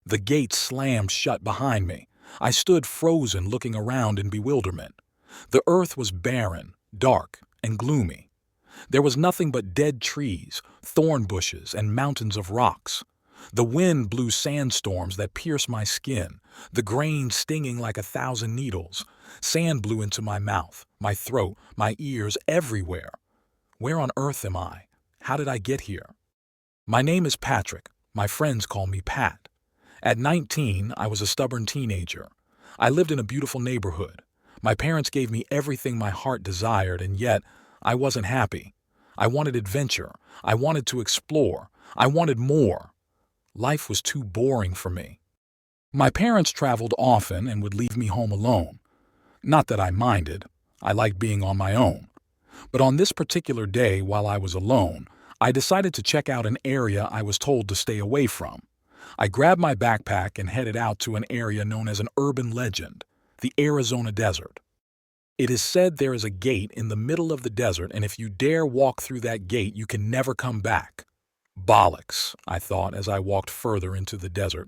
The gate slammed shut behind me. I stood frozen, looking around in bewilderment. The earth was barren, dark, and gloomy. There was nothing but dead trees, thorn bushes, and mountains of rocks. The wind blew sandstorms that pierced my skin, the grain stinging like 1,000 needles. Sand blew into my mouth, my throat, my ears, everywhere. Where on earth am I? How did I get here? My name is Patrick. My friends call me Pat. At 19, I was a stubborn teenager. I lived in a beautiful neighborhood. My parents gave me everything my heart desired, and yet I wasn't happy. I wanted adventure. I wanted to explore. I wanted more. Life was too boring for me. My parents traveled often and would leave me home alone. Not that I minded. I liked being on my own. But on this particular day, while I was alone, I decided to check out an area I was told to stay away from. I grabbed my backpack and headed out to an area known as an urban legend, the Arizona desert. It is said there is a gate in the middle of the desert, and if you dare walk through that gate, you can never come back. Bollocks, I thought as I walked further into the desert.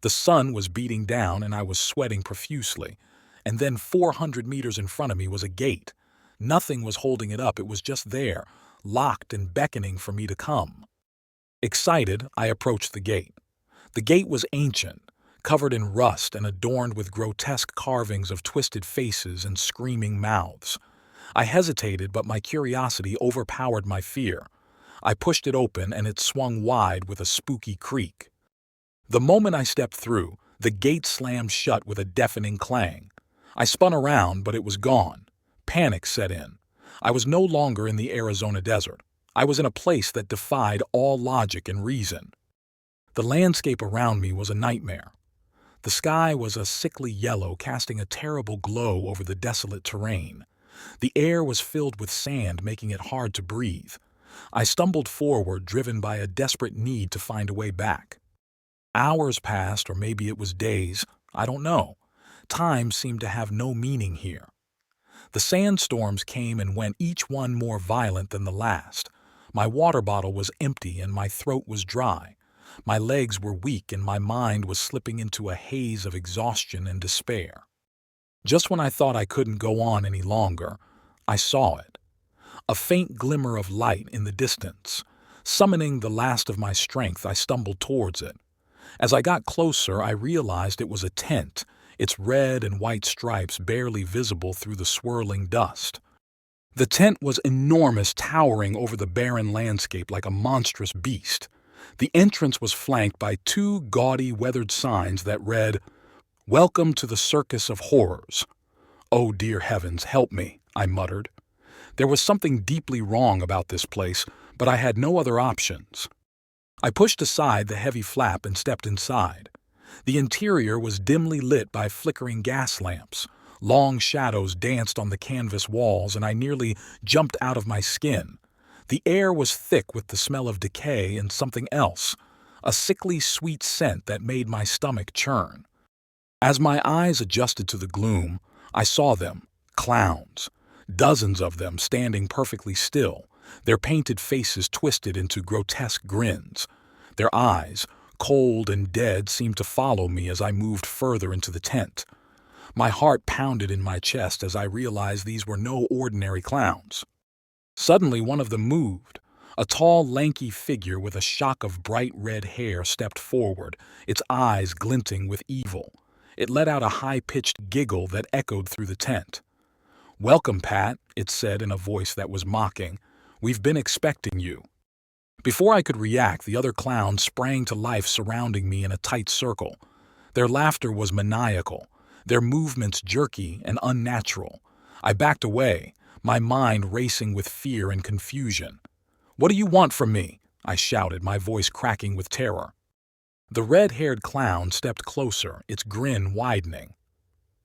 The sun was beating down and I was sweating profusely. And then 400 meters in front of me was a gate. Nothing was holding it up, it was just there, locked and beckoning for me to come. Excited, I approached the gate. The gate was ancient, covered in rust and adorned with grotesque carvings of twisted faces and screaming mouths. I hesitated, but my curiosity overpowered my fear. I pushed it open and it swung wide with a spooky creak. The moment I stepped through, the gate slammed shut with a deafening clang. I spun around, but it was gone. Panic set in. I was no longer in the Arizona desert. I was in a place that defied all logic and reason. The landscape around me was a nightmare. The sky was a sickly yellow, casting a terrible glow over the desolate terrain. The air was filled with sand, making it hard to breathe. I stumbled forward, driven by a desperate need to find a way back. Hours passed, or maybe it was days. I don't know. Time seemed to have no meaning here. The sandstorms came and went, each one more violent than the last. My water bottle was empty and my throat was dry. My legs were weak and my mind was slipping into a haze of exhaustion and despair. Just when I thought I couldn't go on any longer, I saw it. A faint glimmer of light in the distance. Summoning the last of my strength, I stumbled towards it. As I got closer, I realized it was a tent, its red and white stripes barely visible through the swirling dust. The tent was enormous, towering over the barren landscape like a monstrous beast. The entrance was flanked by two gaudy, weathered signs that read, "Welcome to the Circus of Horrors." "Oh, dear heavens, help me," I muttered. There was something deeply wrong about this place, but I had no other options. I pushed aside the heavy flap and stepped inside. The interior was dimly lit by flickering gas lamps. Long shadows danced on the canvas walls, and I nearly jumped out of my skin. The air was thick with the smell of decay and something else, a sickly sweet scent that made my stomach churn. As my eyes adjusted to the gloom, I saw them, clowns. Dozens of them standing perfectly still, their painted faces twisted into grotesque grins. Their eyes, cold and dead, seemed to follow me as I moved further into the tent. My heart pounded in my chest as I realized these were no ordinary clowns. Suddenly, one of them moved. A tall, lanky figure with a shock of bright red hair stepped forward, its eyes glinting with evil. It let out a high-pitched giggle that echoed through the tent. "Welcome, Pat," it said in a voice that was mocking. "We've been expecting you." Before I could react, the other clowns sprang to life, surrounding me in a tight circle. Their laughter was maniacal, their movements jerky and unnatural. I backed away, my mind racing with fear and confusion. "What do you want from me?" I shouted, my voice cracking with terror. The red-haired clown stepped closer, its grin widening.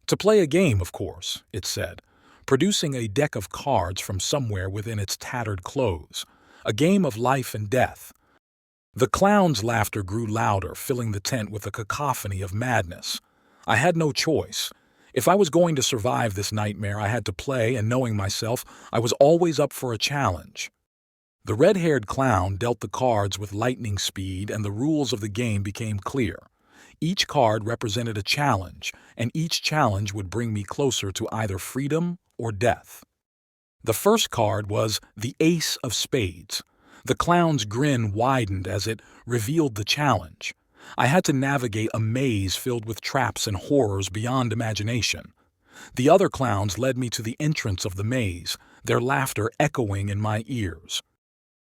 "To play a game, of course," it said, producing a deck of cards from somewhere within its tattered clothes. A game of life and death. The clown's laughter grew louder, filling the tent with a cacophony of madness. I had no choice. If I was going to survive this nightmare, I had to play, and knowing myself, I was always up for a challenge. The red-haired clown dealt the cards with lightning speed, and the rules of the game became clear. Each card represented a challenge, and each challenge would bring me closer to either freedom or death. The first card was the Ace of Spades. The clown's grin widened as it revealed the challenge. I had to navigate a maze filled with traps and horrors beyond imagination. The other clowns led me to the entrance of the maze, their laughter echoing in my ears.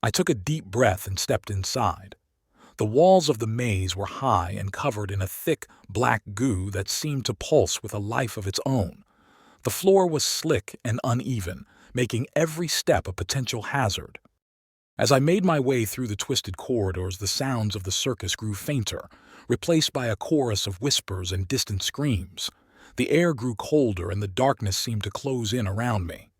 I took a deep breath and stepped inside. The walls of the maze were high and covered in a thick, black goo that seemed to pulse with a life of its own. The floor was slick and uneven, making every step a potential hazard. As I made my way through the twisted corridors, the sounds of the circus grew fainter, replaced by a chorus of whispers and distant screams. The air grew colder and the darkness seemed to close in around me.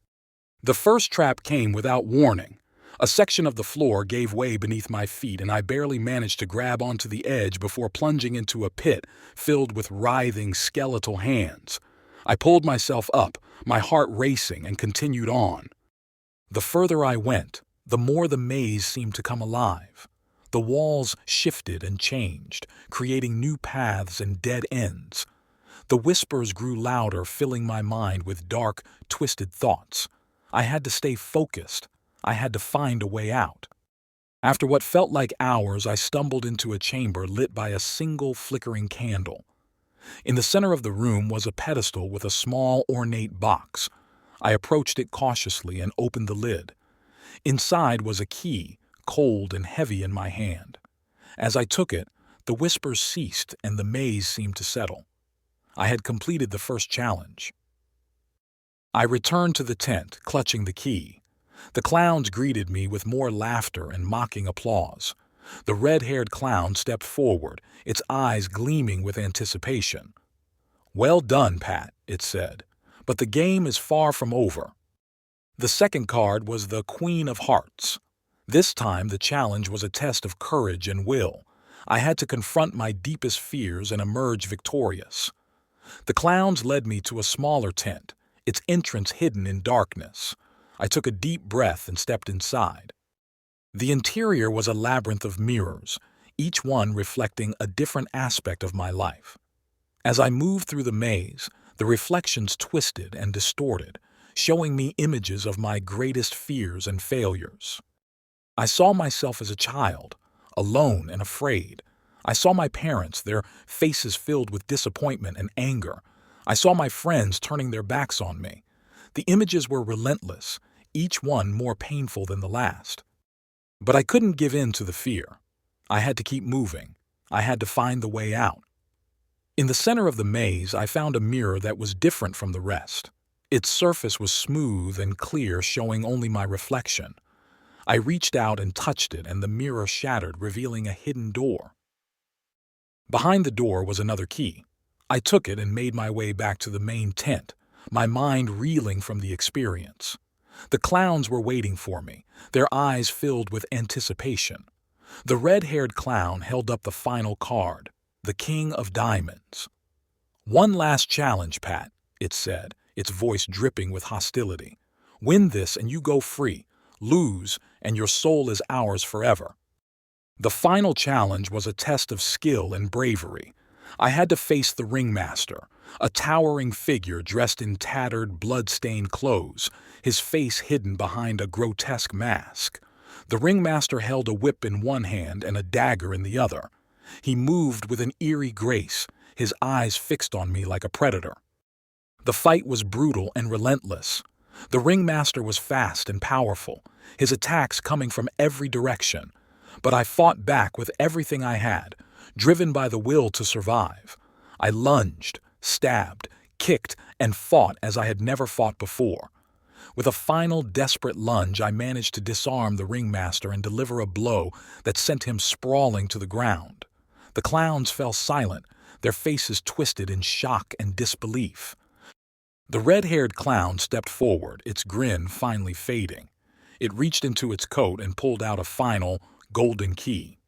The first trap came without warning. A section of the floor gave way beneath my feet, and I barely managed to grab onto the edge before plunging into a pit filled with writhing, skeletal hands. I pulled myself up, my heart racing, and continued on. The further I went, the more the maze seemed to come alive. The walls shifted and changed, creating new paths and dead ends. The whispers grew louder, filling my mind with dark, twisted thoughts. I had to stay focused. I had to find a way out. After what felt like hours, I stumbled into a chamber lit by a single flickering candle. In the center of the room was a pedestal with a small, ornate box. I approached it cautiously and opened the lid. Inside was a key, cold and heavy in my hand. As I took it, the whispers ceased and the maze seemed to settle. I had completed the first challenge. I returned to the tent, clutching the key. The clowns greeted me with more laughter and mocking applause. The red-haired clown stepped forward, its eyes gleaming with anticipation. "Well done, Pat," it said, "but the game is far from over." The second card was the Queen of Hearts. This time the challenge was a test of courage and will. I had to confront my deepest fears and emerge victorious. The clowns led me to a smaller tent, its entrance hidden in darkness. I took a deep breath and stepped inside. The interior was a labyrinth of mirrors, each one reflecting a different aspect of my life. As I moved through the maze, the reflections twisted and distorted, showing me images of my greatest fears and failures. I saw myself as a child, alone and afraid. I saw my parents, their faces filled with disappointment and anger. I saw my friends turning their backs on me. The images were relentless, each one more painful than the last. But I couldn't give in to the fear. I had to keep moving. I had to find the way out. In the center of the maze, I found a mirror that was different from the rest. Its surface was smooth and clear, showing only my reflection. I reached out and touched it, and the mirror shattered, revealing a hidden door. Behind the door was another key. I took it and made my way back to the main tent, my mind reeling from the experience. The clowns were waiting for me, their eyes filled with anticipation. The red-haired clown held up the final card, the King of Diamonds. "One last challenge, Pat," it said, its voice dripping with hostility. "Win this and you go free. Lose, and your soul is ours forever." The final challenge was a test of skill and bravery. I had to face the ringmaster, a towering figure dressed in tattered, blood-stained clothes, his face hidden behind a grotesque mask. The ringmaster held a whip in one hand and a dagger in the other. He moved with an eerie grace, his eyes fixed on me like a predator. The fight was brutal and relentless. The ringmaster was fast and powerful, his attacks coming from every direction. But I fought back with everything I had, driven by the will to survive. I lunged, stabbed, kicked, and fought as I had never fought before. With a final desperate lunge, I managed to disarm the ringmaster and deliver a blow that sent him sprawling to the ground. The clowns fell silent, their faces twisted in shock and disbelief. The red-haired clown stepped forward, its grin finally fading. It reached into its coat and pulled out a final, golden key.